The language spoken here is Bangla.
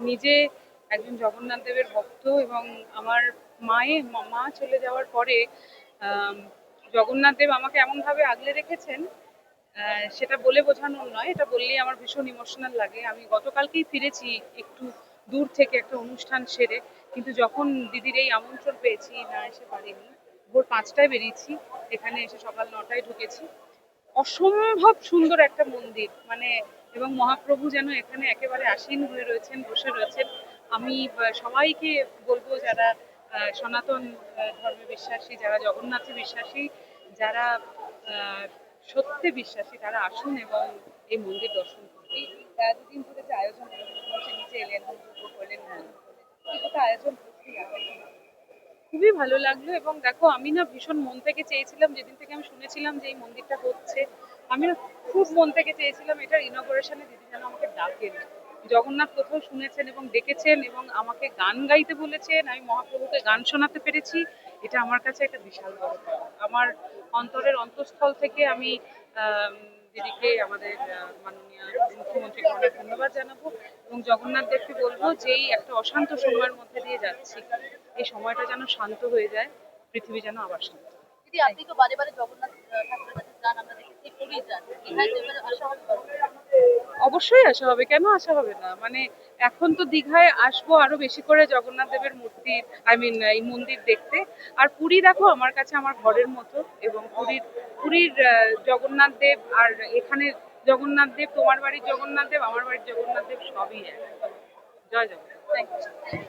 নিজে একজন জগন্নাথ দেবের ভক্ত, এবং আমার মা চলে যাওয়ার পরে আম, জগন্নাথ দেব আমাকে এমন ভাবে আগলে রেখেছেন, সেটা বলে বোঝানোর নয়। এটা বললেই আমার ভীষণ ইমোশনাল লাগে। আমি গতকালকেই ফিরেছি একটু দূর থেকে একটা অনুষ্ঠান সেরে, কিন্তু যখন দিদির এই আমন্ত্রণ পেয়েছি না এসে পারিনি। ভোর 5টায় বেরিয়েছি, এখানে এসে সকাল 9টায় ঢুকেছি। অসম্ভব সুন্দর একটা মন্দির, মানে এবং মহাপ্রভু যেন এখানে একেবারে আসীন হয়ে রয়েছেন, বসে রয়েছেন। আমি সবাইকে বলবো, যারা সনাতন ধর্মে বিশ্বাসী, যারা জগন্নাথে বিশ্বাসী, যারা আহ, সত্যে বিশ্বাসী, তারা আসুন এবং এই মন্দির দর্শন করুন। এই দুদিন ধরে যে আয়োজন হচ্ছে, নিচে এলেন, মন্তব্য করলেন, কিছুটা আয়োজন হচ্ছেই আছে। খুবই ভালো লাগলো। এবং দেখো, আমি না ভীষণ মন থেকে চেয়েছিলাম, যেদিন থেকে আমি শুনেছিলাম যে এই মন্দিরটা হচ্ছে, আমি না খুব মন থেকে চেয়েছিলাম এটার ইনগরেশনে দিদি যেন আমাকে ডাকেন। জগন্নাথ কোথাও শুনেছেন এবং ডেকেছেন এবং আমাকে গান গাইতে বলেছেন, আমি মহাপ্রভুকে গান শোনাতে পেরেছি। এটা আমার কাছে একটা বিশাল বড় পাওয়া। আমার অন্তরের অন্তঃস্থল থেকে আমি আম, দিদিকে, আমাদের মাননীয় মুখ্যমন্ত্রীকে অনেক ধন্যবাদ জানাবো, এবং জগন্নাথ দেবকে বলবো যে এই একটা অশান্ত সময়ের মধ্যে দিয়ে যাচ্ছি, এই সময়টা যেন শান্ত হয়ে যায়, পৃথিবী যেন আবার শান্ত হয়। দিদি, আপনি তো বারে বারে জগন্নাথ ঠাকুরের কাছে যান, আমরা দেখেছি, পুরী যান, দীঘায় তো এবারে আসা হবে কবে? অবশ্যই আসা হবে, কেন আসা হবে না। মানে এখন তো দীঘায় আসবো আরো বেশি করে জগন্নাথ দেবের মূর্তি, এই মন্দির দেখতে। আর পুরী দেখো আমার কাছে আমার ঘরের মতো, এবং পুরীর জগন্নাথ দেব আর এখানে জগন্নাথ দেব, তোমার বাড়ির জগন্নাথ দেব, আমার বাড়ির জগন্নাথ দেব, সবই এক। জয় জগন্নাথ। Thank you.